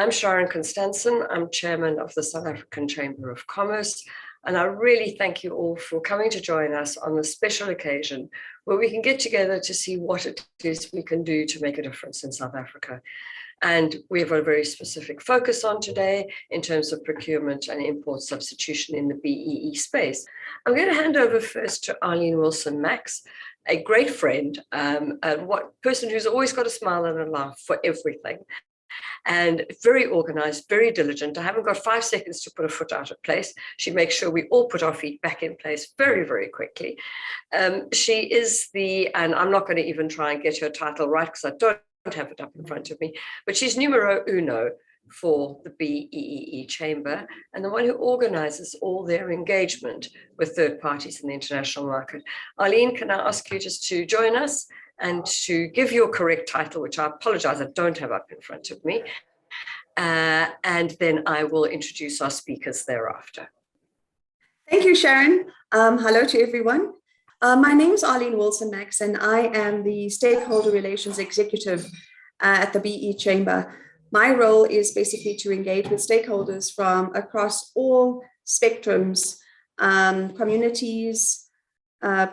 I'm Sharon Constanson. I'm chairman of the South African Chamber of Commerce, and I really thank you all for coming to join us on this special occasion where we can get together to see what it is we can do to make a difference in South Africa. And we have a very specific focus on today in terms of procurement and import substitution in the BEE space. I'm going to hand over first to Arlene Wilson-Max, a great friend, a person who's always got a smile and a laugh for everything, and very organized, very diligent. I haven't got 5 seconds to put a foot out of place. She makes sure we all put our feet back in place very, very quickly. She is and I'm not going to even try and get her title right because I don't have it up in front of me, but she's numero uno for the BEE Chamber and the one who organizes all their engagement with third parties in the international market. Arlene, can I ask you just to join us and to give your correct title, which I apologize, I don't have up in front of me. And then I will introduce our speakers thereafter. Thank you, Sharon. Hello to everyone. My name is Arlene Wilson-Max, and I am the Stakeholder Relations Executive at the BEE Chamber. My role is basically to engage with stakeholders from across all spectrums, communities,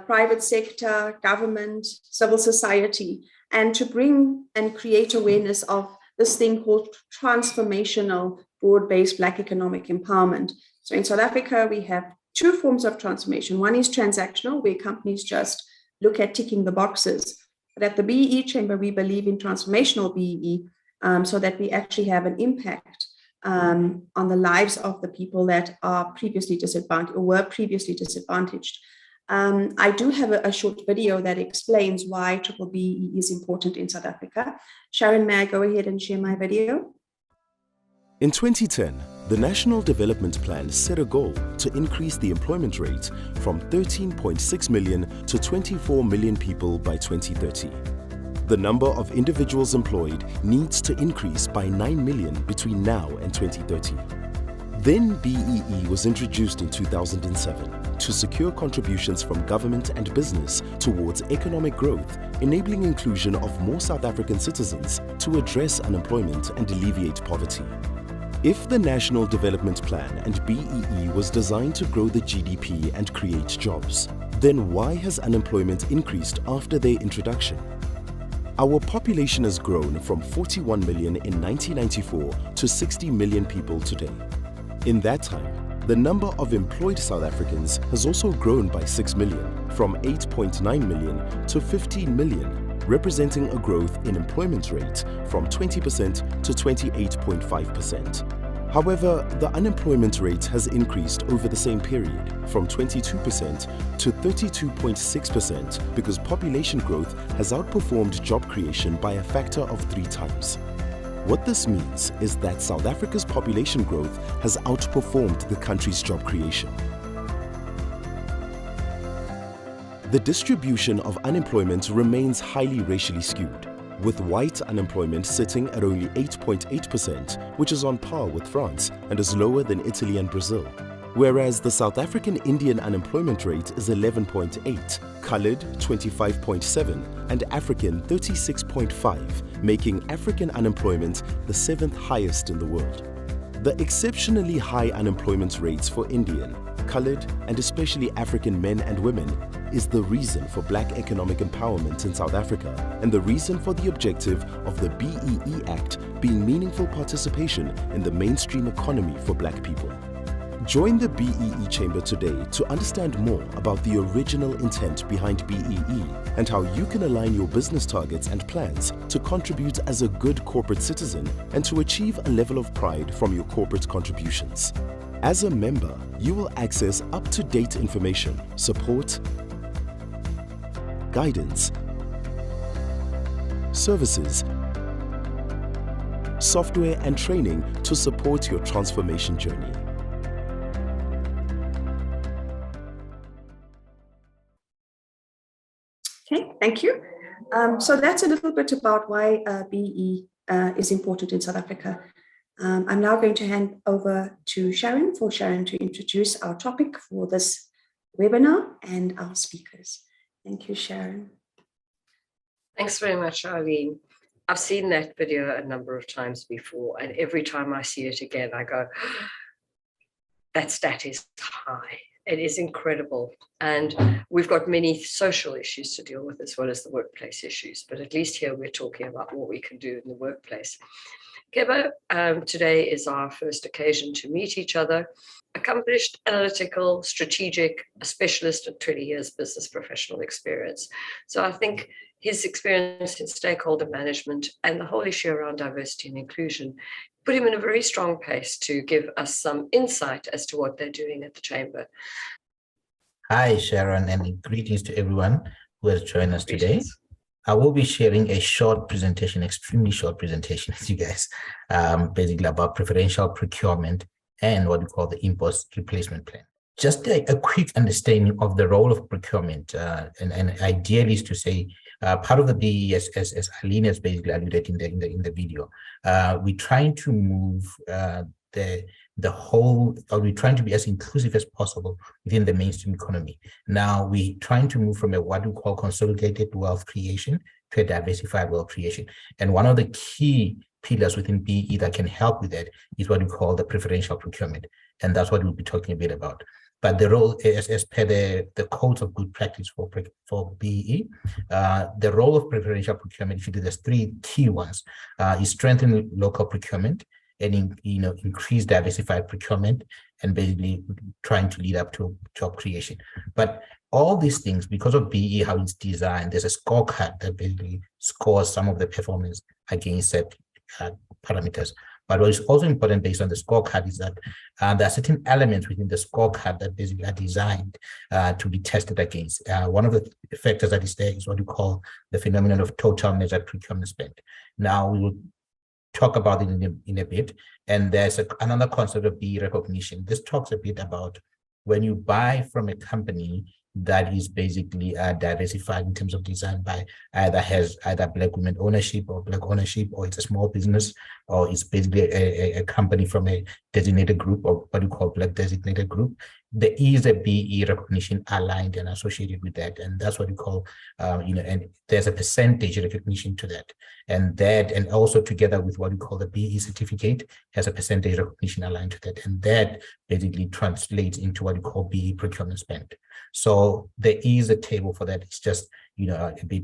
private sector, government, civil society, and to bring and create awareness of this thing called transformational broad-based Black economic empowerment. So in South Africa, we have 2 forms of transformation. One is transactional, where companies just look at ticking the boxes. But at the BEE Chamber, we believe in transformational BEE, so that we actually have an impact on the lives of the people that are previously disadvantaged or were previously disadvantaged. I do have a short video that explains why BBBEE is important in South Africa. Sharon, may I go ahead and share my video? In 2010, the National Development Plan set a goal to increase the employment rate from 13.6 million to 24 million people by 2030. The number of individuals employed needs to increase by 9 million between now and 2030. Then BEE was introduced in 2007 to secure contributions from government and business towards economic growth, enabling inclusion of more South African citizens to address unemployment and alleviate poverty. If the National Development Plan and BEE was designed to grow the GDP and create jobs, then why has unemployment increased after their introduction? Our population has grown from 41 million in 1994 to 60 million people today. In that time, the number of employed South Africans has also grown by 6 million, from 8.9 million to 15 million, representing a growth in employment rate from 20% to 28.5%. However, the unemployment rate has increased over the same period from 22% to 32.6% because population growth has outperformed job creation by a factor of 3 times. What this means is that South Africa's population growth has outperformed the country's job creation. The distribution of unemployment remains highly racially skewed, with white unemployment sitting at only 8.8%, which is on par with France and is lower than Italy and Brazil. Whereas the South African Indian unemployment rate is 11.8, colored 25.7, and African 36.5, making African unemployment the 7th highest in the world. The exceptionally high unemployment rates for Indian, colored, and especially African men and women is the reason for Black economic empowerment in South Africa and the reason for the objective of the BEE Act being meaningful participation in the mainstream economy for Black people. Join the BEE Chamber today to understand more about the original intent behind BEE and how you can align your business targets and plans to contribute as a good corporate citizen and to achieve a level of pride from your corporate contributions. As a member, you will access up-to-date information, support, guidance, services, software and training to support your transformation journey. Okay, thank you. So that's a little bit about why BEE is important in South Africa. I'm now going to hand over to Sharon for Sharon to introduce our topic for this webinar and our speakers. Thank you, Sharon. Thanks very much, Arlene. I've seen that video a number of times before, and every time I see it again, I go, that stat is high. It is incredible. And we've got many social issues to deal with as well as the workplace issues. But at least here we're talking about what we can do in the workplace. Keba, today is our first occasion to meet each other. Accomplished, analytical, strategic, a specialist of 20 years business professional experience. So I think his experience in stakeholder management and the whole issue around diversity and inclusion put him in a very strong place to give us some insight as to what they're doing at the Chamber. Hi, Sharon, and greetings to everyone who has joined us today. I will be sharing a short presentation, extremely short presentation with you guys, basically about preferential procurement and what we call the import replacement plan. Just a quick understanding of the role of procurement, and ideally is to say, part of the BEE, as Aline has basically alluded in the video, we're trying to move the whole, or we're trying to be as inclusive as possible within the mainstream economy. Now we're trying to move from a what we call consolidated wealth creation to a diversified wealth creation. And one of the key pillars within BEE that can help with that is what we call the preferential procurement. And that's what we'll be talking a bit about. But the role, as per the codes of good practice for BEE, the role of preferential procurement, if there's three key ones, is strengthen local procurement and increase diversified procurement, and basically trying to lead up to job creation. But all these things, because of BEE, how it's designed, there's a scorecard that basically scores some of the performance against set parameters. But what is also important based on the scorecard is that there are certain elements within the scorecard that basically are designed to be tested against. One of the factors that is there is what we call the phenomenon of total measured procurement spend. Now, we will talk about it in a bit. And there's another concept of BEE recognition. This talks a bit about when you buy from a company that is basically diversified in terms of design by either Black women ownership or Black ownership, or it's a small business, or it's basically a company from a designated group, or what you call Black designated group. There is a BEE recognition aligned and associated with that, and that's what we call, and there's a percentage recognition to that, and also together with what we call the BEE certificate has a percentage recognition aligned to that, and that basically translates into what we call BEE procurement spend. So there is a table for that. It's just a bit,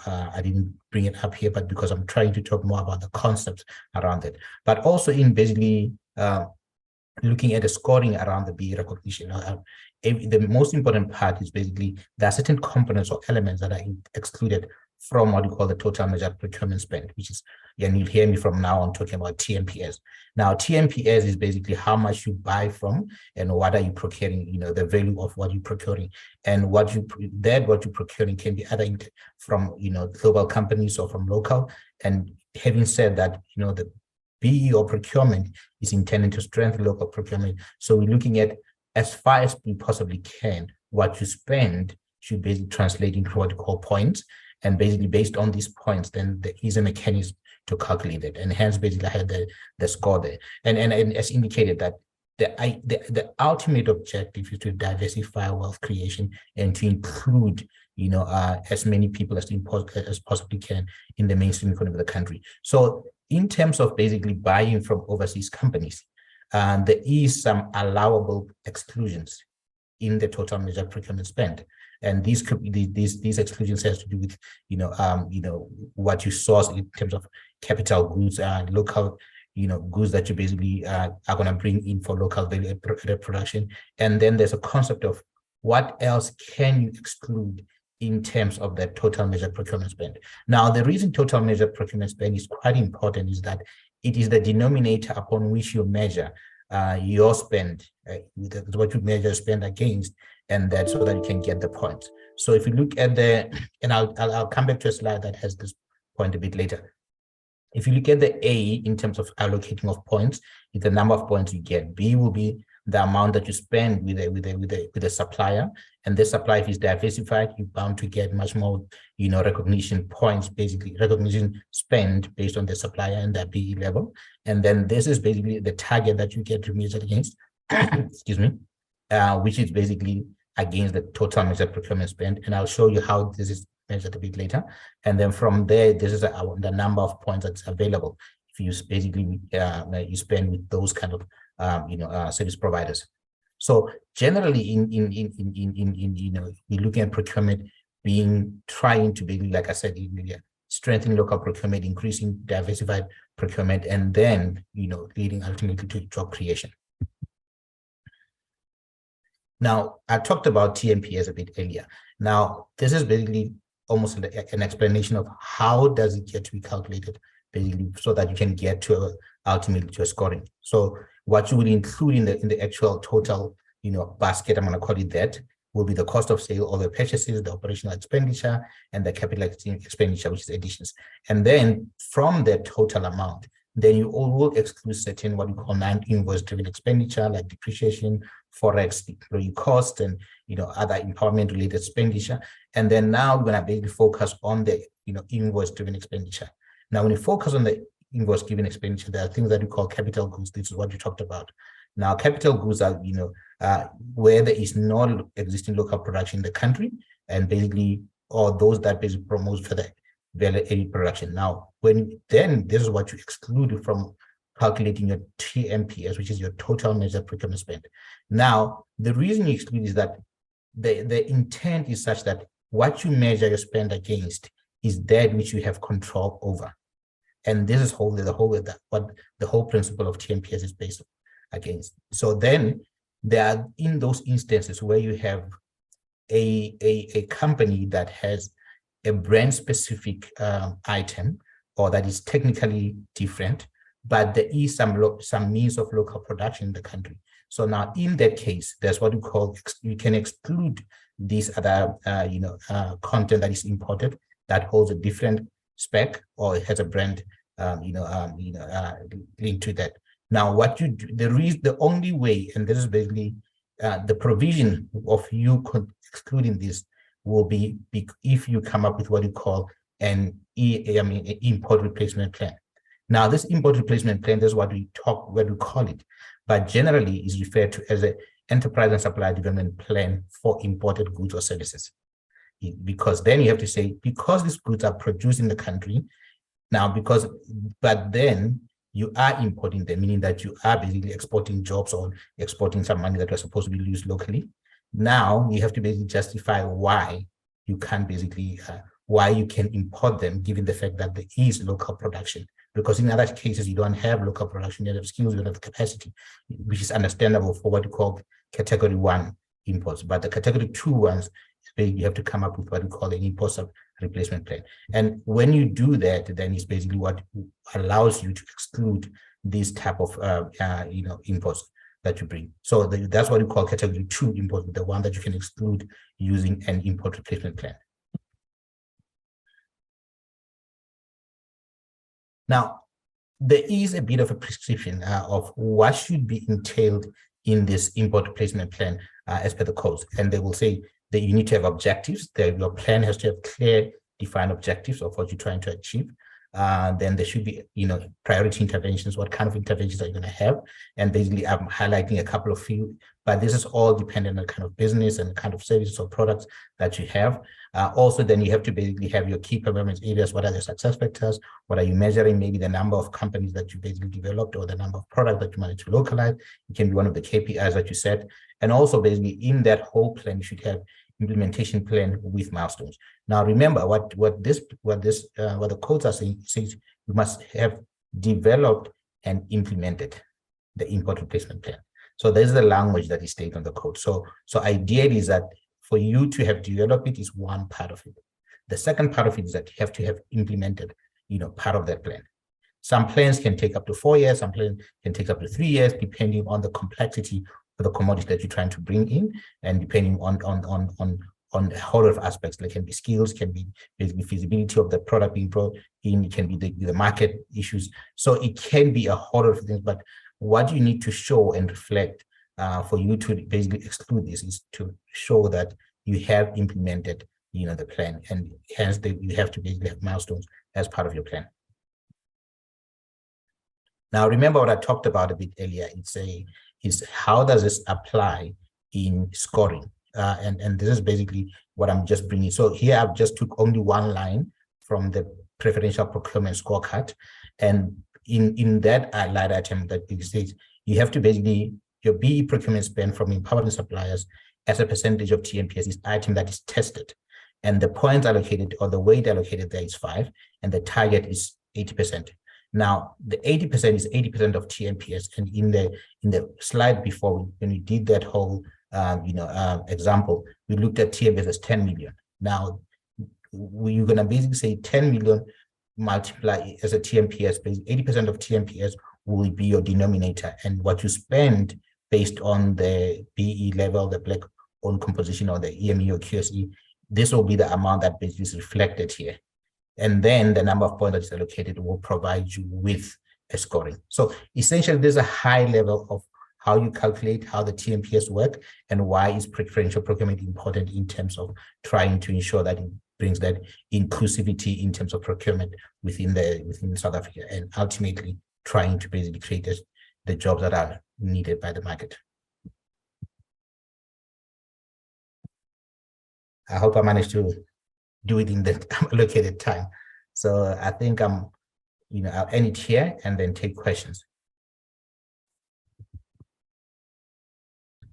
I didn't bring it up here, but because I'm trying to talk more about the concepts around it, but also in basically looking at the scoring around the BEE recognition. The most important part is basically there are certain components or elements that are excluded from what we call the total measured procurement spend, which is, and you'll hear me from now on talking about TMPS. Now, TMPS is basically how much you buy from and what are you procuring, the value of what you're procuring. And what you're procuring can be either from, global companies or from local. And having said that, the BEE or procurement is intended to strengthen local procurement. So we're looking at, as far as we possibly can, what you spend should basically translate into what you call points. And basically based on these points, then there is a mechanism to calculate it. And hence basically I had the score there. And as indicated that the ultimate objective is to diversify wealth creation and to include, as many people as possibly can in the mainstream economy of the country. So in terms of basically buying from overseas companies, there is some allowable exclusions in the total measured procurement spend. And these could be these exclusions has to do with what you source in terms of capital goods and local goods that you basically are going to bring in for local value production. And then there's a concept of what else can you exclude in terms of the total measured procurement spend. Now, the reason total measured procurement spend is quite important is that it is the denominator upon which you measure your spend, what you measure spend against, and that so that you can get the points. So if you look at and I'll come back to a slide that has this point a bit later. If you look at the A in terms of allocating of points, it's the number of points you get. B will be the amount that you spend with a supplier, and the supplier, if is diversified, you're bound to get much more, recognition points, basically recognition spend based on the supplier and that BE level. And then this is basically the target that you get to measure against, excuse me, which is basically against the total measured procurement spend. And I'll show you how this is measured a bit later. And then from there, this is the number of points that's available if you basically you spend with those kind of service providers. So generally, we're looking at procurement trying to be, like I said, strengthening local procurement, increasing diversified procurement, and then leading ultimately to job creation. Now, I talked about TMPS a bit earlier. Now, this is basically almost an explanation of how does it get to be calculated, basically, so that you can get to ultimately to a scoring. So what you will include in the actual total, basket, I'm going to call it that, will be the cost of sale, all the purchases, the operational expenditure, and the capital expenditure, which is additions. And then from that total amount, then you all will exclude certain what we call non-invoice driven expenditure, like depreciation, forex, employee cost, and other empowerment related expenditure. And then now we're going to basically focus on the invoice driven expenditure. Now, when you focus on the invoice driven expenditure, there are things that we call capital goods. This is what you talked about. Now, capital goods are where there is no existing local production in the country, and basically, or those that basically promote for the value-added production. Now, this is what you exclude from calculating your TMPS, which is your total measured procurement spend. Now, the reason you exclude is that the intent is such that what you measure your spend against is that which you have control over. And this is what the whole principle of TMPS is based against. So then there are in those instances where you have a company that has a brand specific item, or that is technically different, but there is some means of local production in the country. So now in that case, that's what we call, you can exclude this other content that is imported that holds a different spec or it has a brand linked to that. Now, what you do, the only way, and this is basically the provision of you excluding this will be if you come up with what you call an import replacement plan. Now, this import replacement plan, this is what we call it, but generally is referred to as an enterprise and supply development plan for imported goods or services. Because then you have to say, because these goods are produced in the country, but then you are importing them, meaning that you are basically exporting jobs or exporting some money that was supposed to be used locally. Now you have to basically justify why you can import them, given the fact that there is local production. Because in other cases, you don't have local production, you have skills, you don't have capacity, which is understandable for what you call category 1 imports. But the category 2 ones, you have to come up with what we call an import replacement plan. And when you do that, then it's basically what allows you to exclude this type of imports that you bring. So that's what we call category 2 import, the one that you can exclude using an import replacement plan. Now, there is a bit of a prescription of what should be entailed in this import replacement plan as per the codes. And they will say that you need to have objectives, that your plan has to have clear, defined objectives of what you're trying to achieve. Then there should be, priority interventions. What kind of interventions are you going to have? And basically, I'm highlighting a couple of few, but this is all dependent on the kind of business and the kind of services or products that you have. Also, then you have to basically have your key performance areas. What are the success factors? What are you measuring? Maybe the number of companies that you basically developed or the number of products that you managed to localize. It can be one of the KPIs that you set. And also, basically, in that whole plan, you should have implementation plan with milestones. Now, remember what the codes are saying says you must have developed and implemented the import replacement plan. So there's the language that is stated on the code. So ideally is that for you to have developed it is one part of it. The second part of it is that you have to have implemented, part of that plan. Some plans can take up to 4 years, some plans can take up to 3 years, depending on the complexity of the commodity that you're trying to bring in, and depending on a whole lot of aspects. There can be skills, can be basically feasibility of the product being brought in, it can be the market issues. So it can be a whole lot of things, but what you need to show and reflect for you to basically exclude this is to show that you have implemented, the plan, and hence you have to basically have milestones as part of your plan. Now, remember what I talked about a bit earlier. Is how does this apply in scoring? And this is basically what I'm just bringing. So here I've just took only one line from the Preferential Procurement scorecard. And in that line item that it says, you have to basically, your BE procurement spend from empowering suppliers as a percentage of TMPS is item that is tested. And the points allocated or the weight allocated there is 5, and the target is 80%. Now, the 80% is 80% of TMPS. And in the slide before, when we did that whole example, we looked at TMPS as 10 million. Now, you're going to basically say 10 million multiply as a TMPS, basically 80% of TMPS will be your denominator, and what you spend based on the BE level, the black owned composition, or the EME or QSE, this will be the amount that basically is reflected here. And then the number of points that is allocated will provide you with a scoring. So essentially, there's a high level of how you calculate how the TMPS work and why is preferential procurement important in terms of trying to ensure that it brings that inclusivity in terms of procurement within South Africa, and ultimately trying to basically create the jobs that are needed by the market. I hope I managed to do it in the allocated time. So I think I'll end it here and then take questions.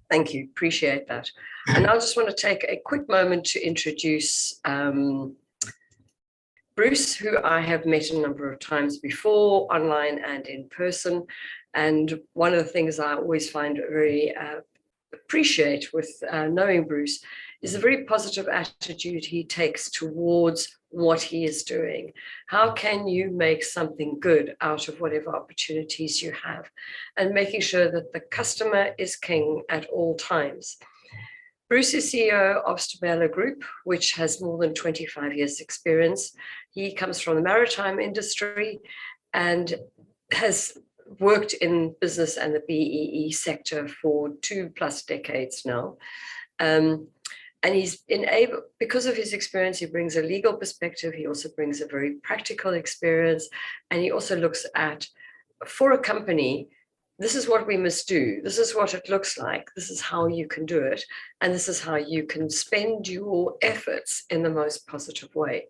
Thank you, appreciate that. And I just want to take a quick moment to introduce Bruce, who I have met a number of times before, online and in person. And one of the things I always find very appreciate with knowing Bruce is the very positive attitude he takes towards what he is doing. How can you make something good out of whatever opportunities you have, and making sure that the customer is king at all times. Bruce is CEO of Stabela Group, which has more than 25 years experience. He comes from the maritime industry and has worked in business and the BEE sector for 2+ decades now. And he's enabled, because of his experience, he brings a legal perspective. He also brings a very practical experience. And he also looks at, for a company, this is what we must do. This is what it looks like. This is how you can do it. And this is how you can spend your efforts in the most positive way.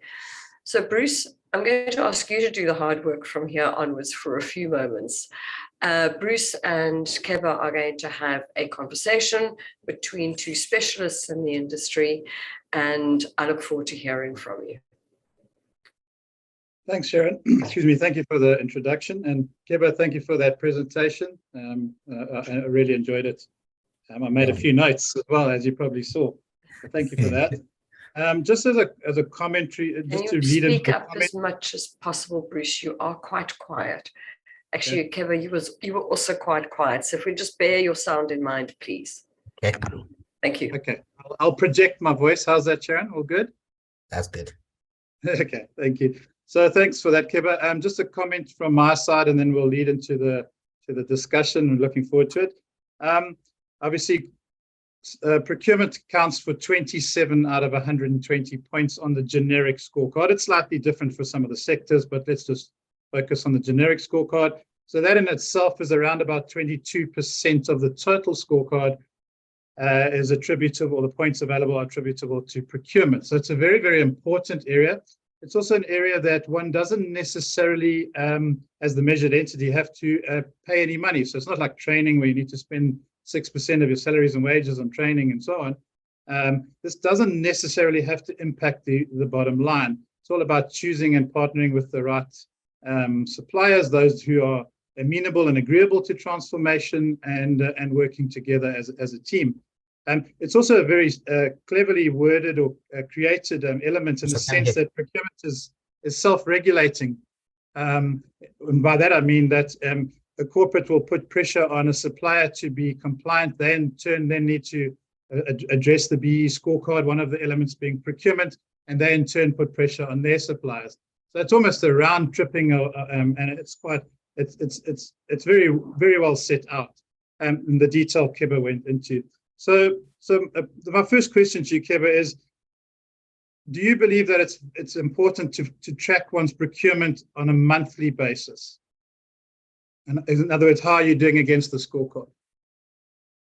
So Bruce, I'm going to ask you to do the hard work from here onwards for a few moments. Bruce and Keba are going to have a conversation between two specialists in the industry, and I look forward to hearing from you. Thanks, Sharon. Excuse me. Thank you for the introduction. And Keba, thank you for that presentation. I really enjoyed it. I made a few notes as well, as you probably saw. So thank you for that. Just as a commentary, just to lead into speak up as much as possible, Bruce. You are quite quiet. Actually, okay. Keba, you were also quite quiet. So if we just bear your sound in mind, please. Okay. Thank you. Okay. I'll project my voice. How's that, Sharon? All good? That's good. Okay. Thank you. So thanks for that, Keba. Just a comment from my side, and then we'll lead into the discussion. I'm looking forward to it. Obviously, procurement counts for 27 out of 120 points on the generic scorecard. It's slightly different for some of the sectors, but let's just focus on the generic scorecard. So that in itself is around about 22% of the total scorecard is attributable, or the points available are attributable to procurement. So it's a very, very important area. It's also an area that one doesn't necessarily, as the measured entity, have to pay any money. So it's not like training where you need to spend 6% of your salaries and wages on training and so on. This doesn't necessarily have to impact the bottom line. It's all about choosing and partnering with the right suppliers, those who are amenable and agreeable to transformation, and working together as a team. It's also a very cleverly worded or created element in the sense that procurement is self-regulating. And by that, I mean that a corporate will put pressure on a supplier to be compliant. They in turn then need to address the BE scorecard, one of the elements being procurement, and they in turn put pressure on their suppliers. So it's almost a round tripping, and it's very, very well set out in the detail Keba went into. So my first question to you, Keba, is: do you believe that it's important to track one's procurement on a monthly basis? And in other words, how are you doing against the scorecard?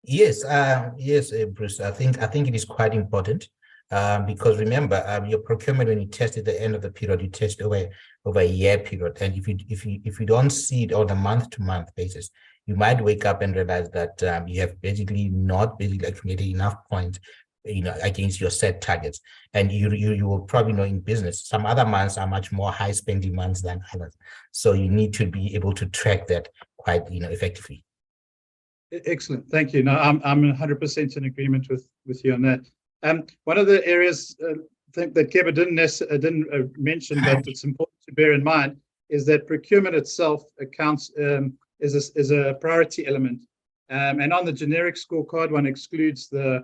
Yes, yes, Bruce. I think it is quite important. Because remember, your procurement, when you test at the end of the period, you test over a year period. And if you don't see it on a month-to-month basis, you might wake up and realize that you have basically not accumulated enough points, against your set targets. And you will probably know in business, some other months are much more high spending months than others. So you need to be able to track that quite, effectively. Excellent, thank you. No, I'm 100% in agreement with you on that. One of the areas I think that Keba didn't mention, but it's important to bear in mind, is that procurement itself accounts is a priority element. And on the generic scorecard, one excludes the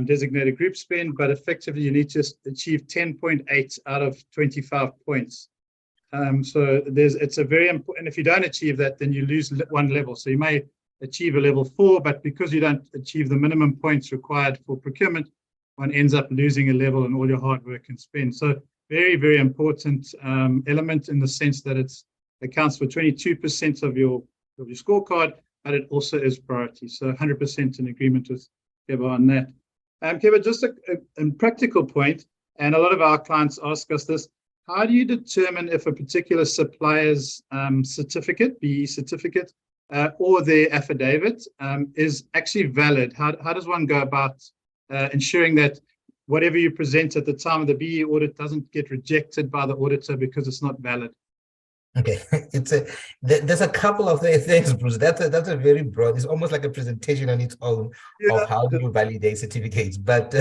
designated group spend, but effectively you need to achieve 10.8 out of 25 points. So it's a very important, if you don't achieve that, then you lose one level. So you may achieve a level 4, but because you don't achieve the minimum points required for procurement, one ends up losing a level and all your hard work and spend. So very, very important element in the sense that it accounts for 22% of your scorecard, but it also is priority. So 100% in agreement with Keba on that. Keba, just a practical point, and a lot of our clients ask us this: how do you determine if a particular supplier's certificate, BE certificate, or their affidavit is actually valid? How does one go about ensuring that whatever you present at the time of the BE audit doesn't get rejected by the auditor because it's not valid? Okay, there's a couple of things, Bruce. That's a very broad. It's almost like a presentation on its own of how do you validate certificates. But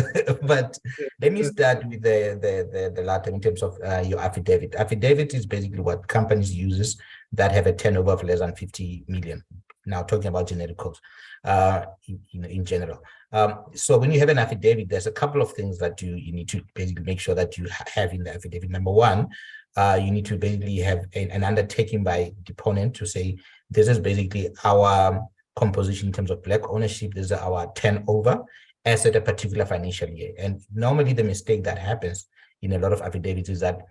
let me start with the latter in terms of your affidavit. Affidavit is basically what companies uses that have a turnover of less than 50 million. Now talking about genericals, in general. So when you have an affidavit, there's a couple of things that you need to basically make sure that you have in the affidavit. Number one, you need to basically have an undertaking by deponent to say, this is basically our composition in terms of black ownership, this is our turnover as at a particular financial year. And normally the mistake that happens in a lot of affidavits is that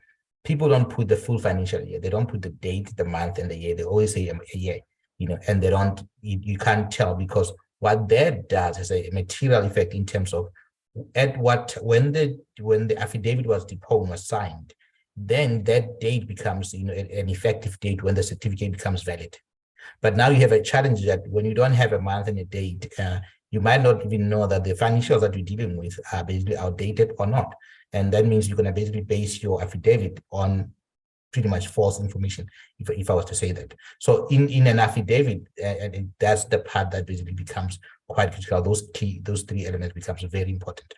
people don't put the full financial year. They don't put the date, the month, and the year. They always say a year, and they don't, you can't tell, because what that does is a material effect in terms of when the affidavit was deposed, was signed, then that date becomes an effective date when the certificate becomes valid. But now you have a challenge that when you don't have a month and a date, you might not even know that the financials that you're dealing with are basically outdated or not. And that means you're going to basically base your affidavit on pretty much false information, if I was to say that. So in an affidavit, and that's the part that basically becomes quite critical. Those three elements becomes very important.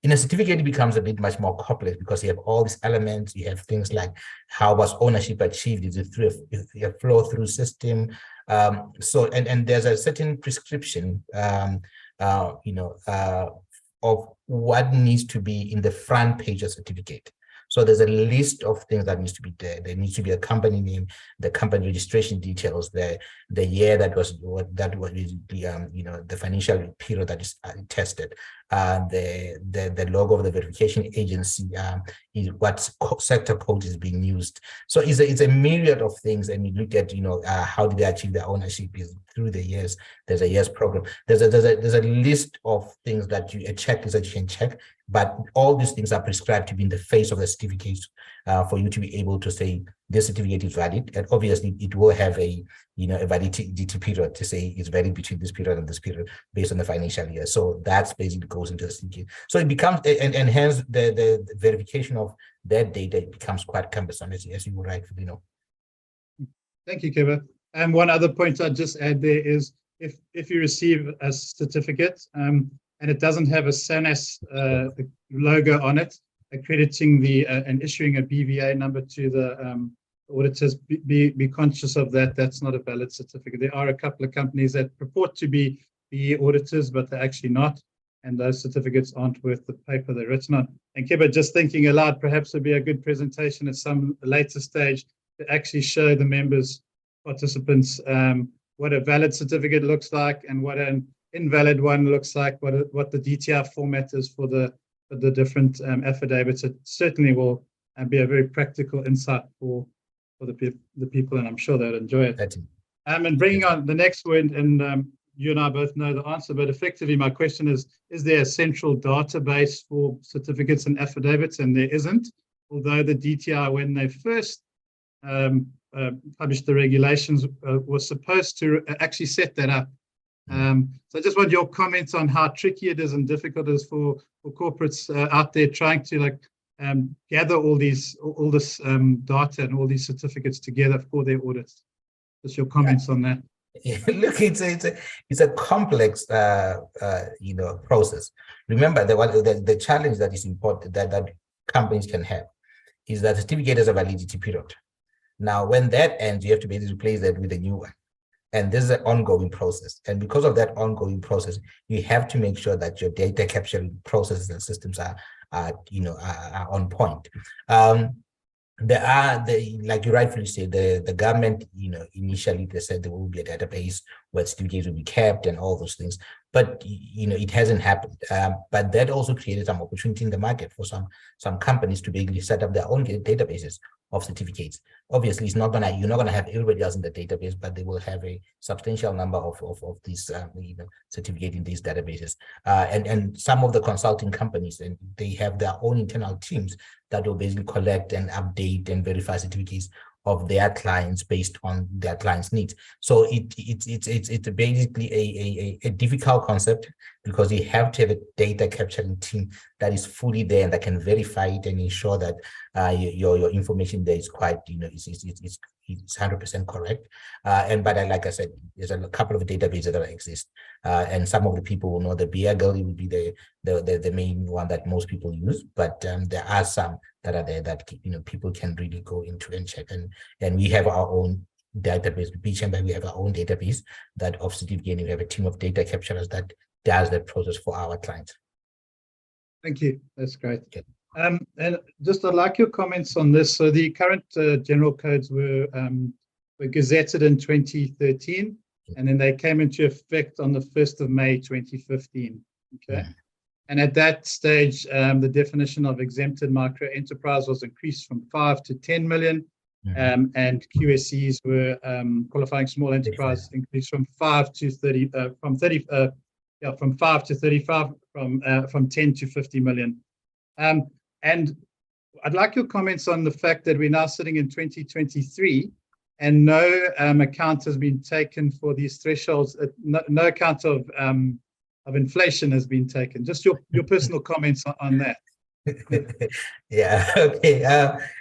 In a certificate, it becomes a bit much more complex because you have all these elements. You have things like how was ownership achieved? Is it through a flow-through system? So there's a certain prescription, of what needs to be in the front page of certificate. So there's a list of things that needs to be there. There needs to be a company name, the company registration details, the year that was the financial period that is tested, the logo of the verification agency, what sector code is being used. So it's a myriad of things, and you look at how did they achieve their ownership is through the years. There's a years program. There's a list of things that a checklist that you can check. But all these things are prescribed to be in the face of the certificate for you to be able to say this certificate is valid. And obviously it will have a validity period to say it's valid between this period and this period based on the financial year. So that's basically goes into the certificate. So it becomes, and hence the verification of that data becomes quite cumbersome, as you would rightfully know. Thank you, Keba. And one other point I'd just add there is if you receive a certificate, and it doesn't have a SANAS logo on it, accrediting and issuing a BVA number to the auditors, be conscious of that. That's not a valid certificate. There are a couple of companies that purport to be BE auditors, but they're actually not, and those certificates aren't worth the paper they're written on. And Keba, just thinking aloud, perhaps it'd be a good presentation at some later stage to actually show the members, participants, what a valid certificate looks like and what an invalid one looks like, what the DTR format is for the different affidavits. It certainly will be a very practical insight for the people, and I'm sure they'll enjoy it. And bringing on the next word, and you and I both know the answer, but effectively my question is there a central database for certificates and affidavits? And there isn't, although the DTI, when they first published the regulations, was supposed to actually set that up. So I just want your comments on how tricky it is and difficult it is for corporates out there trying to gather all this data and all these certificates together for their audits. Just your comments on that. Look, it's a complex process. Remember, the challenge that is important that companies can have is that the certificate has a validity period. Now, when that ends, you have to basically replace that with a new one. And this is an ongoing process. And because of that ongoing process, you have to make sure that your data capturing processes and systems are on point. Like you rightfully said, the government, initially they said there will be a database where certificates will be kept and all those things, but it hasn't happened. But that also created some opportunity in the market for some companies to basically set up their own databases of certificates. Obviously, you're not gonna have everybody else in the database, but they will have a substantial number of these certificates in these databases. And some of the consulting companies, and they have their own internal teams that will basically collect and update and verify certificates of their clients based on their clients' needs. So it's basically a difficult concept, because you have to have a data capturing team that is fully there and that can verify it and ensure that your information there is quite, it's 100% correct. But like I said, there's a couple of databases that exist, and some of the people will know the BBBEE would be the main one that most people use, but there are some that are there that people can really go into and check. And we have our own database, B-Chamber. We have our own database that of certificate. We have a team of data capturers that does that process for our clients. Thank you. That's great. Okay. And just I'd like your comments on this. So the current general codes were gazetted in 2013, and then they came into effect on the 1st of May 2015. Okay. Mm. And at that stage, the definition of exempted micro enterprise was increased from 5 to 10 million. Mm-hmm. And QSEs were qualifying small enterprise increased from 5 to 30, from 5 to 35, from 10 to 50 million. And I'd like your comments on the fact that we're now sitting in 2023 and no account has been taken for these thresholds. No account of inflation has been taken. Just your personal comments on that. Yeah. Okay.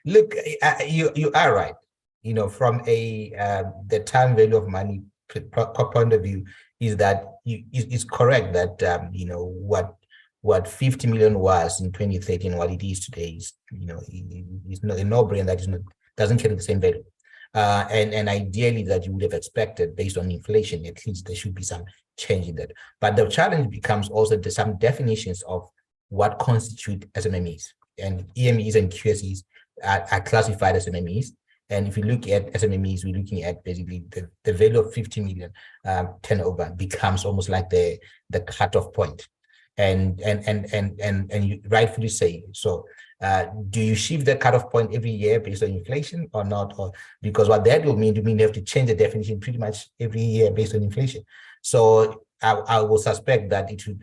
Look, you are right. From the time value of money point of view, is that it's correct that what 50 million was in 2013, what it is today is is not a no-brainer that doesn't carry the same value. And ideally that you would have expected based on inflation, at least there should be some change in that. But the challenge becomes also some definitions of what constitute SMMEs, and EMEs and QSEs are classified as SMMEs. And if you look at SMMEs, we're looking at basically the value of 50 million turnover becomes almost like the cutoff point. And you rightfully say so. Do you shift the cutoff point every year based on inflation or not? Or because what that will mean, you have to change the definition pretty much every year based on inflation. So I will suspect that it should,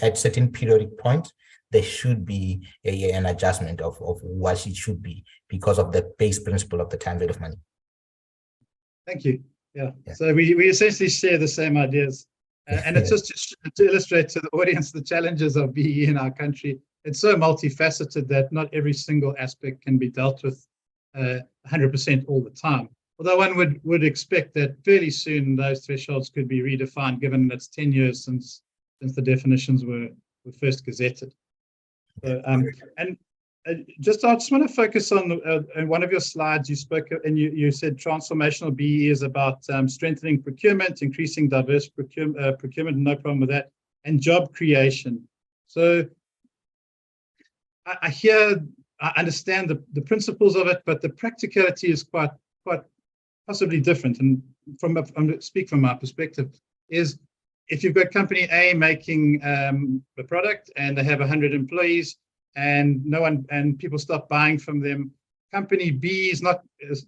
at certain periodic points, there should be an adjustment of what it should be because of the base principle of the time value of money. Thank you. Yeah. So we essentially share the same ideas. And it's just to illustrate to the audience the challenges of BEE in our country. It's so multifaceted that not every single aspect can be dealt with 100% all the time. Although one would expect that fairly soon those thresholds could be redefined, given that it's 10 years since the definitions were first gazetted. So, and I just want to focus on one of your slides. You spoke and you said transformational BEE is about strengthening procurement, increasing diverse procurement, no problem with that, and job creation. So I understand the principles of it, but the practicality is quite possibly different. And I'm speak from my perspective, is if you've got company A making the product and they have 100 employees and people stop buying from them, company B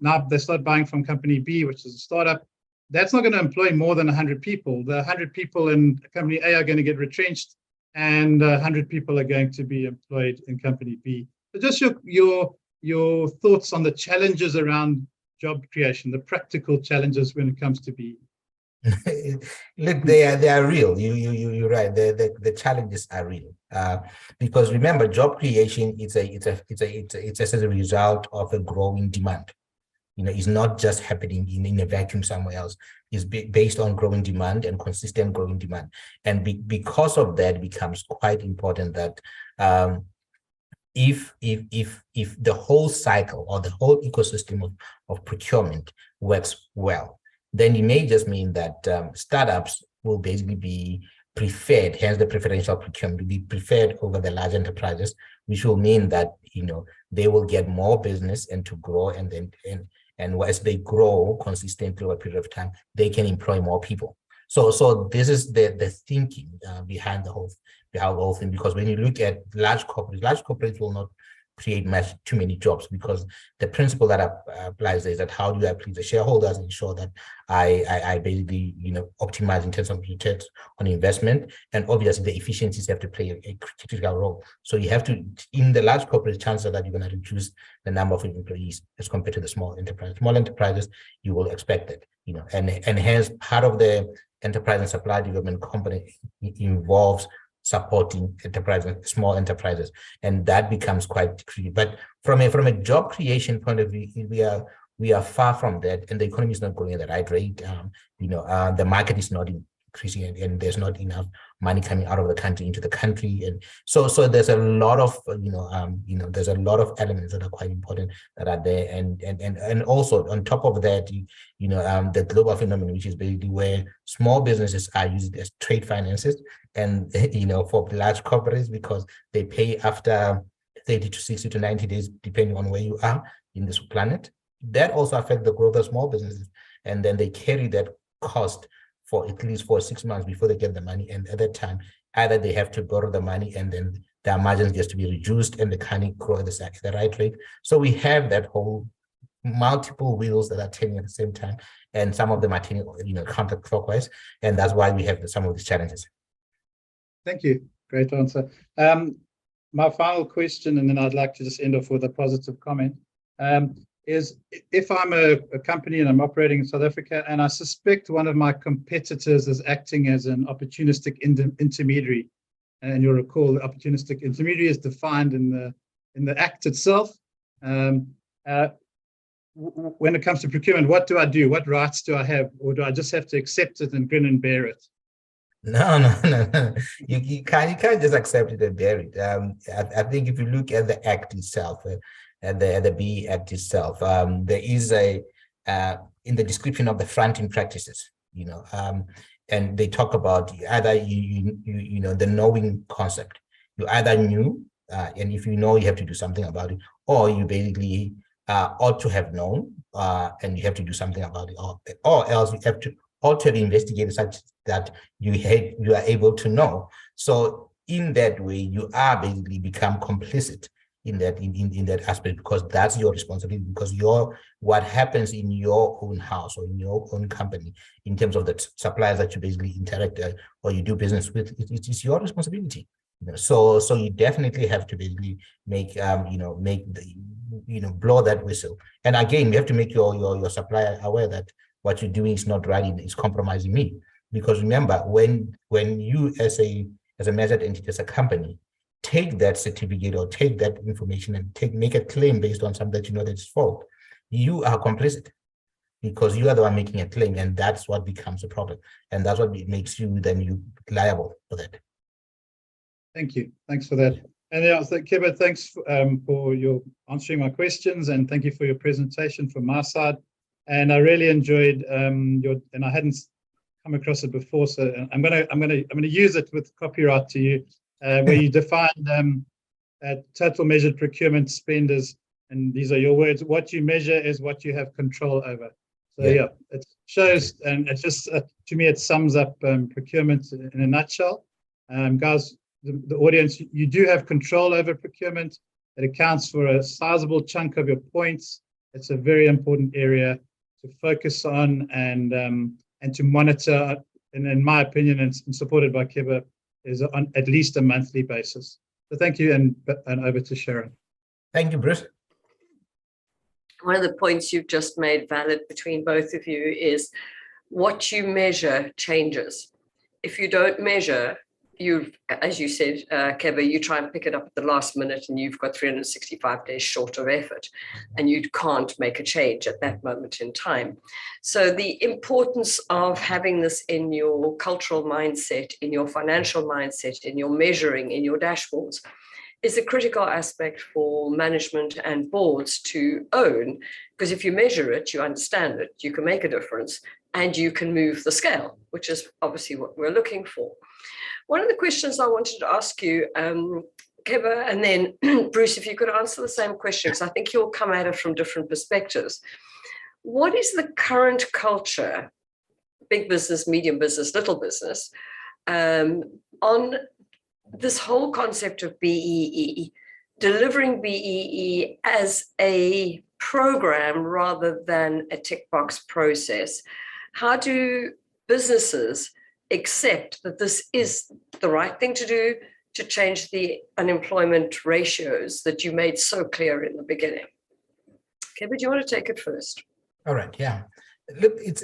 now they start buying from company B, which is a startup. that's not going to employ more than 100 people. The 100 people in company A are going to get retrenched, and 100 people are going to be employed in company B. So just your thoughts on the challenges around job creation, the practical challenges when it comes to B. Look, they are real. You're right. The challenges are real. Because remember, job creation it's as a result of a growing demand. It's not just happening in a vacuum somewhere else. It's based on growing demand and consistent growing demand. And because of that, it becomes quite important that if the whole cycle or the whole ecosystem of procurement works well, then it may just mean that startups will basically be preferred, hence the preferential procurement will be preferred over the large enterprises, which will mean that they will get more business and to grow, and as they grow consistently over a period of time, they can employ more people. So this is the thinking behind the whole thing. Because when you look at large corporates will not create too many jobs, because the principle that applies is that how do I please the shareholders, ensure that I basically optimize in terms of returns on investment, and obviously the efficiencies have to play a critical role. So you have to, in the large corporate, chances that you're going to reduce the number of employees as compared to the small enterprises. Small enterprises, you will expect that, and hence part of the enterprise and supply development component involves supporting small enterprises, and that becomes quite tricky. But from a job creation point of view, we are far from that, and the economy is not growing at the right rate. The market is not increasing, and there's not enough money coming out of the country into the country, and so there's a lot of there's a lot of elements that are quite important that are there, and also on top of that, the global phenomenon, which is basically where small businesses are used as trade finances, and for large corporates, because they pay after 30 to 60 to 90 days, depending on where you are in this planet. That also affects the growth of small businesses, and then they carry that cost for at least 6 months before they get the money. And at that time, either they have to borrow the money, and then their margins gets to be reduced, and they can't grow at the right rate. So we have that whole multiple wheels that are turning at the same time, and some of them are turning counterclockwise, and that's why we have some of these challenges. Thank you. Great answer. My final question, and then I'd like to just end off with a positive comment, is if I'm a company and I'm operating in South Africa, and I suspect one of my competitors is acting as an opportunistic intermediary, and you'll recall the opportunistic intermediary is defined in the Act itself. When it comes to procurement, what do I do? What rights do I have? Or do I just have to accept it and grin and bear it? No. You can't just accept it and bear it. I think if you look at the Act itself, at the BEE Act itself, there is in the description of the fronting practices, and they talk about either the knowing concept. You either knew, and if you know, you have to do something about it, or you basically ought to have known, and you have to do something about it, or else you have to ought to have investigated such that you are able to know. So in that way, you are basically become complicit in that aspect, because that's your responsibility, because what happens in your own house or in your own company in terms of the suppliers that you basically interact or you do business with, it's your responsibility. So you definitely have to basically make blow that whistle. And again, you have to make your supplier aware that what you're doing is not right, it's compromising me. Because remember, when you as a measured entity, as a company, take that certificate or take that information and make a claim based on something that that's fault, you are complicit, because you are the one making a claim, and that's what becomes a problem, and that's what makes you liable for that. Thank you. Thanks for that. And Keba, thanks for your answering my questions, and thank you for your presentation from my side. And I really enjoyed and I hadn't come across it before, so I'm gonna use it with copyright to you. Where you define total measured procurement spend as, and these are your words, what you measure is what you have control over. So yeah, it shows, and it's just, to me, it sums up procurement in a nutshell. Guys, the audience, you do have control over procurement. It accounts for a sizable chunk of your points. It's a very important area to focus on, and and to monitor, and in my opinion, and supported by Keba, is on at least a monthly basis. So thank you, and over to Sharon. Thank you, Bruce. One of the points you've just made valid between both of you is what you measure changes. If you don't measure, as you said, Keba, you try and pick it up at the last minute and you've got 365 days short of effort and you can't make a change at that moment in time. So the importance of having this in your cultural mindset, in your financial mindset, in your measuring, in your dashboards, is a critical aspect for management and boards to own, because if you measure it, you understand it, you can make a difference, and you can move the scale, which is obviously what we're looking for. One of the questions I wanted to ask you, Keba, and then Bruce, if you could answer the same question, because I think you'll come at it from different perspectives. What is the current culture, big business, medium business, little business, on this whole concept of BEE, delivering BEE as a program rather than a tick box process? How do businesses accept that this is the right thing to do to change the unemployment ratios that you made so clear in the beginning? Keba, do you want to take it first? All right, yeah. Look, it's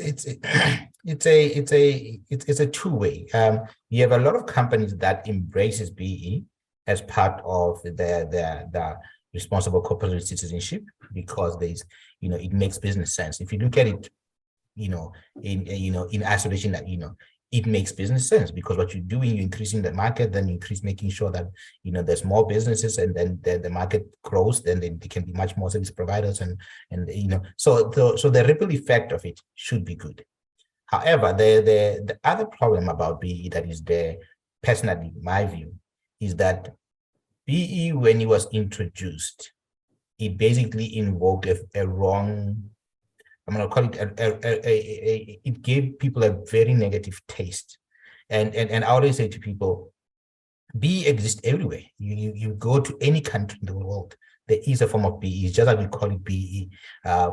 a two-way. You have a lot of companies that embraces BE as part of their responsible corporate citizenship, because there's, it makes business sense. If you look at it, in isolation, that it makes business sense, because what you're doing, you're increasing the market, then you increase making sure that there's more businesses, and then the market grows, then there can be much more service providers, and so the ripple effect of it should be good. However, the other problem about BE that is there, personally, my view, is that BE, when it was introduced, it basically invoked a wrong, I'm going to call it, it gave people a very negative taste. And I always say to people, BE exists everywhere. You go to any country in the world, there is a form of BE. It's just that we call it BE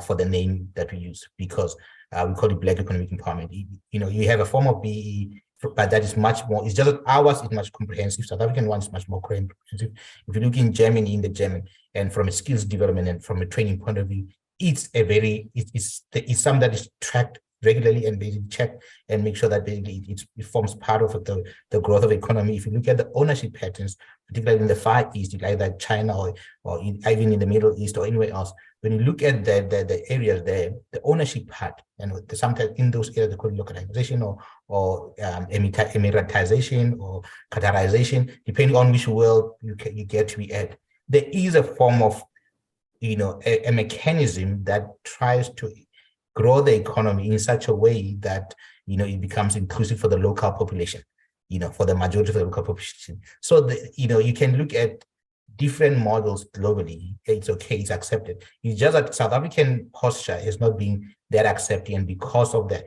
for the name that we use, because we call it Black Economic Empowerment. You have a form of BE, but that is much more, it's just that ours is much comprehensive. South African one is much more comprehensive. If you look in Germany, in the German, and from a skills development and from a training point of view, it's something that is tracked regularly and basically checked and make sure that basically it forms part of the growth of the economy. If you look at the ownership patterns, particularly in the Far East, like that China or even in the Middle East or anywhere else, when you look at the areas there, the ownership part, and sometimes in those areas they call it localization or emiratization or Qatarization, depending on which world you get to be at. There is a form of a mechanism that tries to grow the economy in such a way that it becomes inclusive for the local population, for the majority of the local population. So you can look at different models globally. It's okay, it's accepted. It's just that South African posture has not been that accepting, and because of that,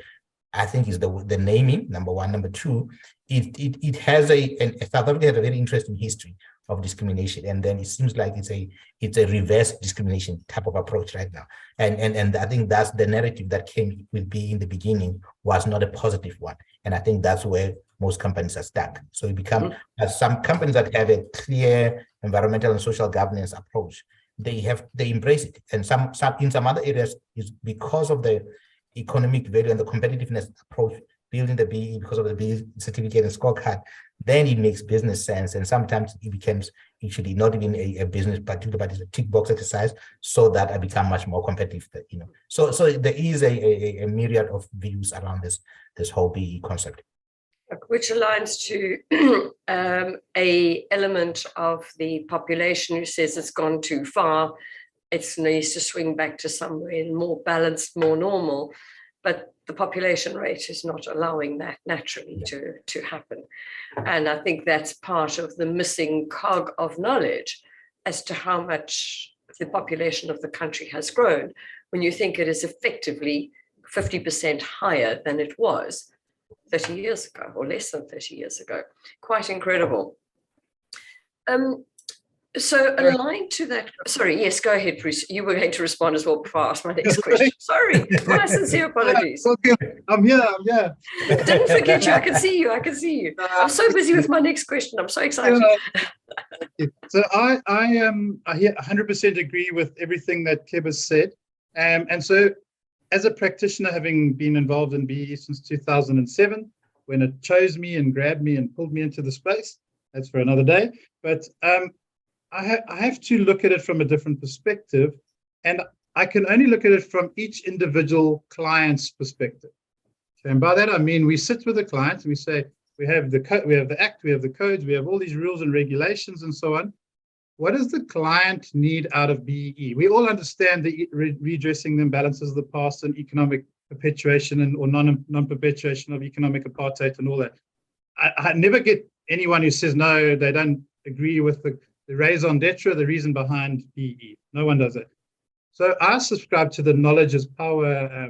I think is the naming, number one. Number two, it has South Africa has a very interesting history of discrimination, and then it seems like it's a reverse discrimination type of approach right now, and I think that's the narrative that came with BE in the beginning was not a positive one, and I think that's where most companies are stuck. So it becomes some companies that have a clear environmental and social governance approach, they embrace it, and some in some other areas is because of the economic value and the competitiveness approach, building the BE because of the BE certificate and scorecard, then it makes business sense. And sometimes it becomes actually not even a business particular, but it's a tick box exercise, so that I become much more competitive. So there is a myriad of views around this whole BE concept, which aligns to a element of the population who says it's gone too far. It needs to swing back to somewhere more balanced, more normal, but the population rate is not allowing that naturally to happen. And I think that's part of the missing cog of knowledge as to how much the population of the country has grown, when you think it is effectively 50% higher than it was 30 years ago, or less than 30 years ago. Quite incredible. So aligned to that, sorry, yes, go ahead, Bruce. You were going to respond as well before I ask my next question. Sorry, my sincere apologies. Okay. I'm here. Didn't forget you. I can see you. I'm so busy with my next question. I'm so excited. So I 100% agree with everything that Keba said. And so as a practitioner, having been involved in BEE since 2007, when it chose me and grabbed me and pulled me into the space, that's for another day. But I have to look at it from a different perspective, and I can only look at it from each individual client's perspective. And by that I mean we sit with the clients and we say we have the act, we have the codes, we have all these rules and regulations and so on. What does the client need out of BEE? We all understand the redressing the imbalances of the past and economic perpetuation or non-perpetuation of economic apartheid and all that. I never get anyone who says no, they don't agree with the raison d'etre, the reason behind BEE. No one does it. So I subscribe to the knowledge is power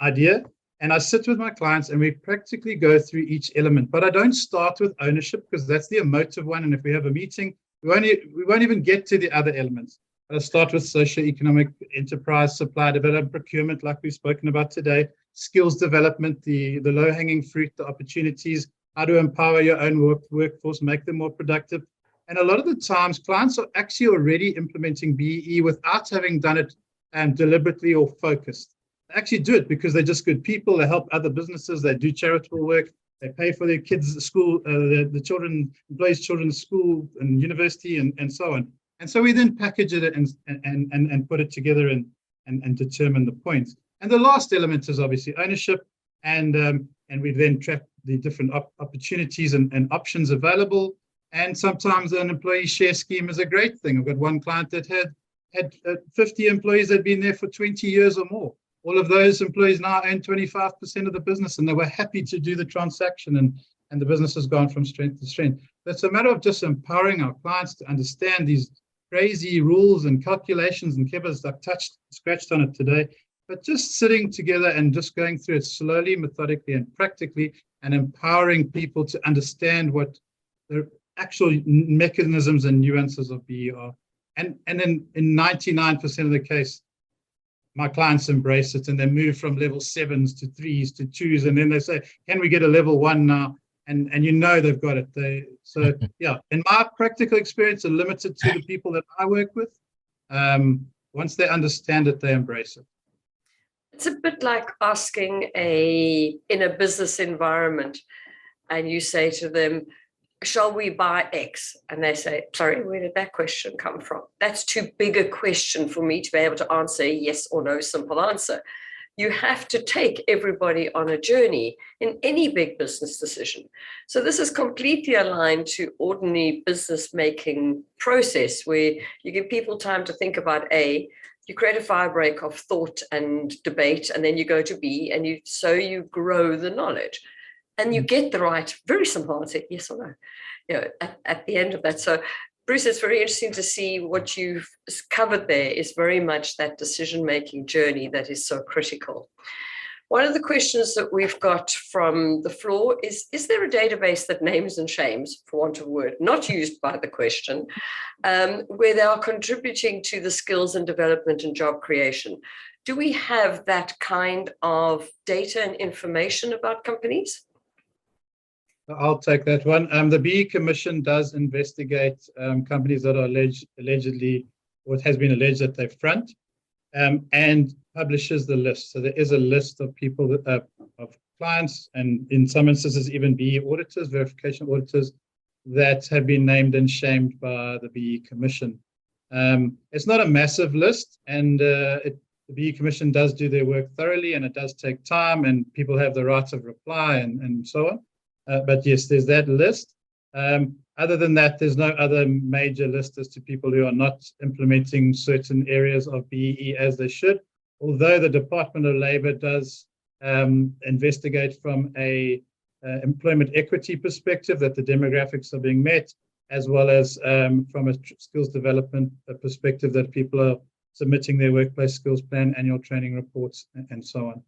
idea, and I sit with my clients and we practically go through each element. But I don't start with ownership because that's the emotive one. And if we have a meeting, we won't even get to the other elements. I start with socio-economic enterprise, supply development, procurement, like we've spoken about today, skills development, the low-hanging fruit, the opportunities, how to empower your own workforce, make them more productive. And a lot of the times, clients are actually already implementing BEE without having done it deliberately or focused. They actually do it because they're just good people. They help other businesses. They do charitable work. They pay for their kids' school, the employees' children's school and university, and so on. And so we then package it and put it together and determine the points. And the last element is obviously ownership, and we then track the different opportunities and options available. And sometimes an employee share scheme is a great thing. I've got one client that had 50 employees that had been there for 20 years or more. All of those employees now own 25% of the business, and they were happy to do the transaction, and the business has gone from strength to strength. That's a matter of just empowering our clients to understand these crazy rules and calculations, and Keba's scratched on it today, but just sitting together and just going through it slowly, methodically, and practically, and empowering people to understand what the actual mechanisms and nuances of BEE are. And then in 99% of the case, my clients embrace it and they move from level 7s to 3s to 2s, and then they say, can we get a level 1 now? And you know they've got it. So yeah, in my practical experience, and limited to the people that I work with, once they understand it, they embrace it. It's a bit like asking in a business environment, and you say to them, shall we buy X? And they say, sorry, where did that question come from? That's too big a question for me to be able to answer a yes or no simple answer. You have to take everybody on a journey in any big business decision. So this is completely aligned to ordinary business making process, where you give people time to think about A, you create a fire break of thought and debate, and then you go to B, and you grow the knowledge. And you get the right, very simple answer, yes or no, at the end of that. So, Bruce, it's very interesting to see what you've covered there is very much that decision-making journey that is so critical. One of the questions that we've got from the floor is there a database that names and shames, for want of a word, not used by the question, where they are contributing to the skills and development and job creation? Do we have that kind of data and information about companies? I'll take that one. The BEE Commission does investigate companies that are allegedly, or it has been alleged that they front, and publishes the list. So there is a list of people, of clients, and in some instances even BEE auditors, verification auditors, that have been named and shamed by the BEE Commission. It's not a massive list, and the BEE Commission does do their work thoroughly, and it does take time, and people have the right of reply and so on. But yes, there's that list. Other than that, there's no other major list as to people who are not implementing certain areas of BEE as they should, although the Department of Labour does investigate from a employment equity perspective that the demographics are being met, as well as from a skills development perspective that people are submitting their workplace skills plan, annual training reports, and so on.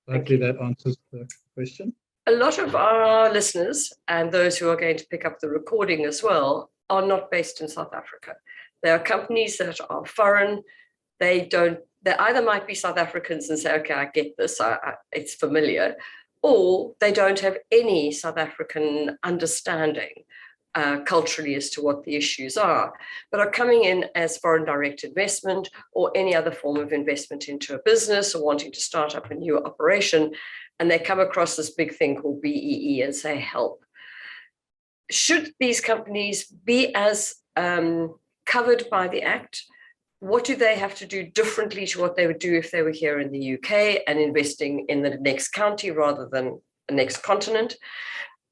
Hopefully that answers the question. A lot of our listeners and those who are going to pick up the recording as well are not based in South Africa. There are companies that are foreign. They either might be South Africans and say, okay, I get this, it's familiar, or they don't have any South African understanding culturally as to what the issues are, but are coming in as foreign direct investment or any other form of investment into a business or wanting to start up a new operation, and they come across this big thing called BEE and say, help. Should these companies be as covered by the Act? What do they have to do differently to what they would do if they were here in the UK and investing in the next county rather than the next continent?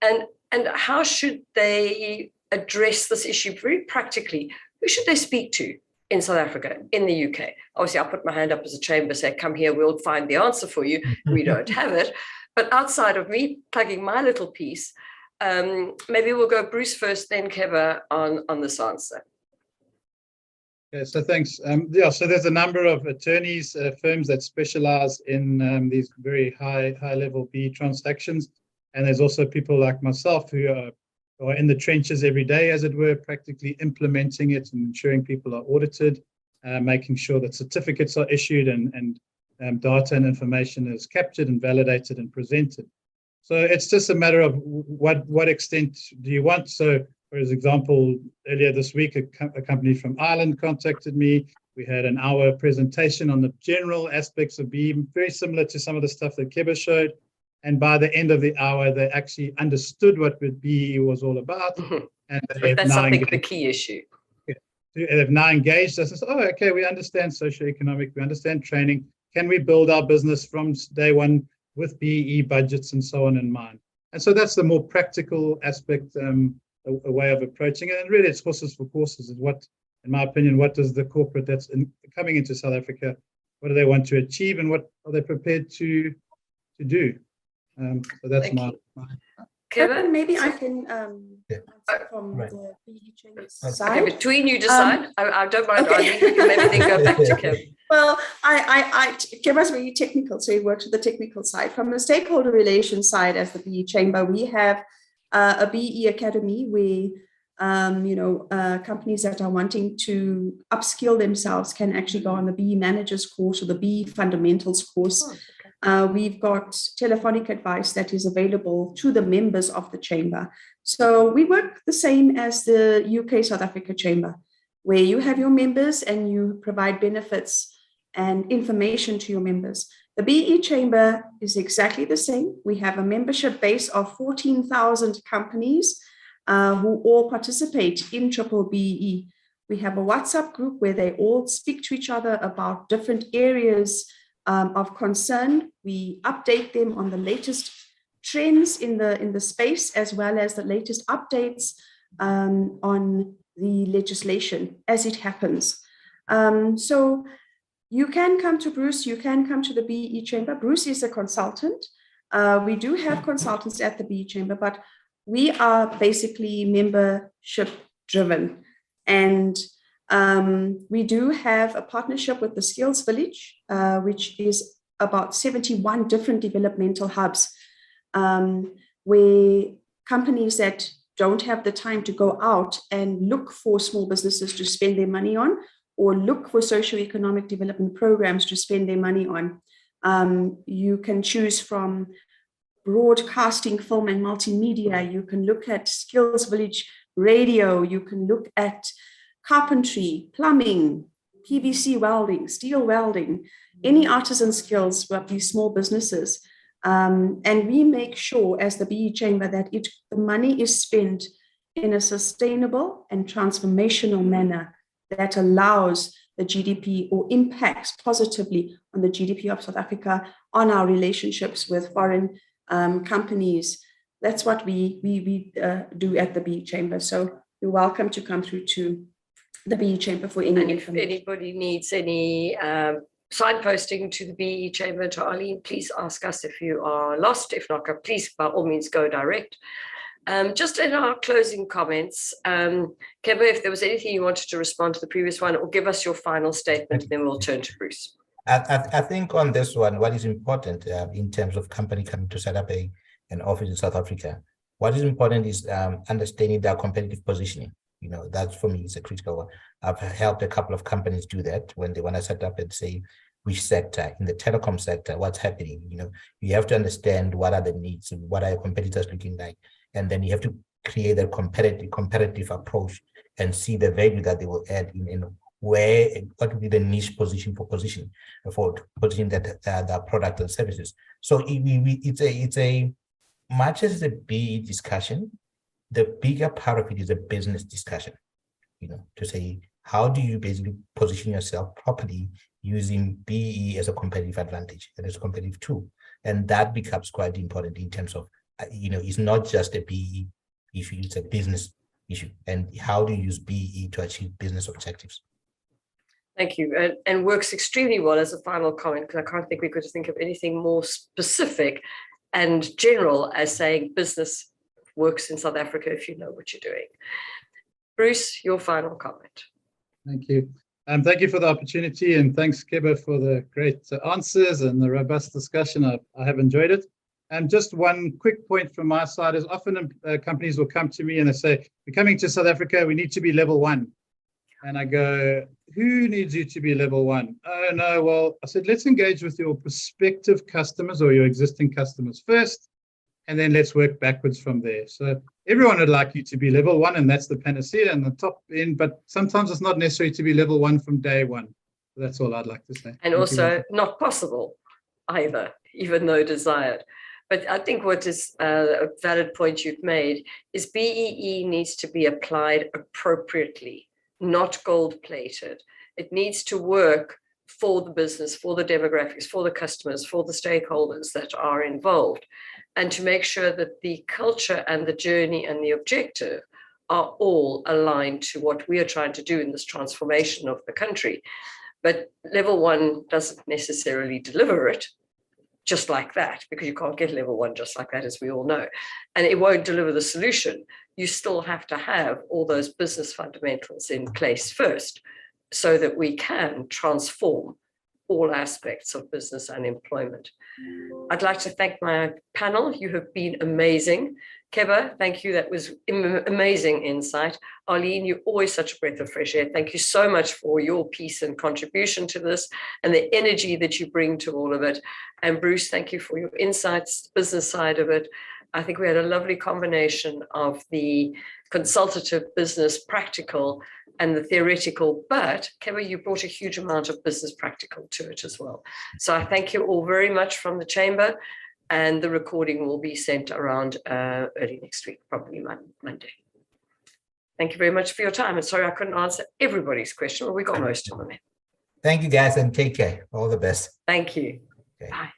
And how should they address this issue very practically? Who should they speak to in South Africa, in the UK? Obviously, I'll put my hand up as a chamber, say, come here, we'll find the answer for you. We don't have it. But outside of me plugging my little piece, maybe we'll go Bruce first, then Keba on this answer. Okay, so thanks. So there's a number of attorneys, firms that specialize in these very high level BEE transactions. And there's also people like myself who are in the trenches every day, as it were, practically implementing it and ensuring people are audited, making sure that certificates are issued and data and information is captured and validated and presented. So it's just a matter of what extent do you want. So, for example, earlier this week, a company from Ireland contacted me. We had an hour presentation on the general aspects of BEE, very similar to some of the stuff that Keba showed. And by the end of the hour, they actually understood what BEE was all about. And that's, I think, the key issue. They've now engaged us and said, oh, okay, we understand socioeconomic, we understand training. Can we build our business from day one with BEE budgets and so on in mind? And so that's the more practical aspect, a way of approaching it. And really, it's horses for courses. Is what, in my opinion, what does the corporate that's coming into South Africa, what do they want to achieve, and what are they prepared to do? So that's my Keba? Maybe I can answer from the BEE Chamber's side. Okay, between you decide. I don't mind. Okay. We can maybe then go back to Keba. Well, Keba's very technical, so he works with the technical side. From the stakeholder relations side, as the BEE Chamber, we have a BEE Academy where companies that are wanting to upskill themselves can actually go on the BEE Managers course or the BEE Fundamentals course. Oh, okay. We've got telephonic advice that is available to the members of the chamber. So we work the same as the UK South Africa Chamber, where you have your members and you provide benefits and information to your members. The BEE Chamber is exactly the same. We have a membership base of 14,000 companies who all participate in BBBEE. We have a WhatsApp group where they all speak to each other about different areas of concern. We update them on the latest trends in the space, as well as the latest updates on the legislation as it happens. So you can come to Bruce, you can come to the BEE Chamber. Bruce is a consultant. We do have consultants at the BEE Chamber, but we are basically membership driven. And we do have a partnership with the Skills Village, which is about 71 different developmental hubs, where companies that don't have the time to go out and look for small businesses to spend their money on, or look for socioeconomic development programs to spend their money on. You can choose from broadcasting, film and multimedia. You can look at Skills Village radio. You can look at carpentry, plumbing, PVC welding, steel welding, any artisan skills with these small businesses. And we make sure as the BEE Chamber that the money is spent in a sustainable and transformational manner that allows the GDP or impacts positively on the GDP of South Africa, on our relationships with foreign companies. That's what we do at the BEE Chamber. So you're welcome to come through to the BEE Chamber for any information. If anybody needs any signposting to the BEE Chamber, to Arlene, please ask us if you are lost. If not, please by all means go direct. Just in our closing comments, Keba, if there was anything you wanted to respond to the previous one, or give us your final statement, then we'll turn to Bruce. I think on this one, what is important in terms of company coming to set up an office in South Africa, what is important is understanding their competitive positioning. That for me is a critical one. I've helped a couple of companies do that when they want to set up and say, which sector, in the telecom sector, what's happening. You have to understand what are the needs, what are your competitors looking like, and then you have to create a comparative approach and see the value that they will add in what would be the niche position for positioning that product and services. So it's a much as the BE discussion, the bigger part of it is a business discussion, to say, how do you basically position yourself properly using BE as a competitive advantage and as a competitive tool? And that becomes quite important in terms of, it's not just a BE issue, it's a business issue. And how do you use BE to achieve business objectives? Thank you. And works extremely well as a final comment, because I can't think we could think of anything more specific and general as saying business works in South Africa if you know what you're doing. Bruce, your final comment. Thank you. Thank you for the opportunity, and thanks, Keba, for the great answers and the robust discussion. I have enjoyed it. And just one quick point from my side is often companies will come to me and they say, we're coming to South Africa, we need to be level 1. And I go, who needs you to be level 1? Oh, no, well, I said, let's engage with your prospective customers or your existing customers first, and then let's work backwards from there. So everyone would like you to be level 1, and that's the panacea and the top end, but sometimes it's not necessary to be level 1 from day one. That's all I'd like to say. And also not possible either, even though desired. But I think what is a valid point you've made is BEE needs to be applied appropriately, not gold-plated. It needs to work for the business, for the demographics, for the customers, for the stakeholders that are involved, and to make sure that the culture and the journey and the objective are all aligned to what we are trying to do in this transformation of the country. But level 1 doesn't necessarily deliver it just like that, because you can't get level 1 just like that, as we all know. And it won't deliver the solution. You still have to have all those business fundamentals in place first, so that we can transform all aspects of business and employment. I'd like to thank my panel. You have been amazing. Keba, thank you. That was amazing insight. Arlene, you're always such a breath of fresh air. Thank you so much for your piece and contribution to this and the energy that you bring to all of it. And Bruce, thank you for your insights, business side of it. I think we had a lovely combination of the consultative, business, practical, and the theoretical, but Keba, you brought a huge amount of business practical to it as well. So I thank you all very much from the chamber, and the recording will be sent around early next week, probably Monday. Thank you very much for your time. And sorry I couldn't answer everybody's question, but we got most of them in. Thank you guys, and take care. All the best. Thank you. Okay. Bye.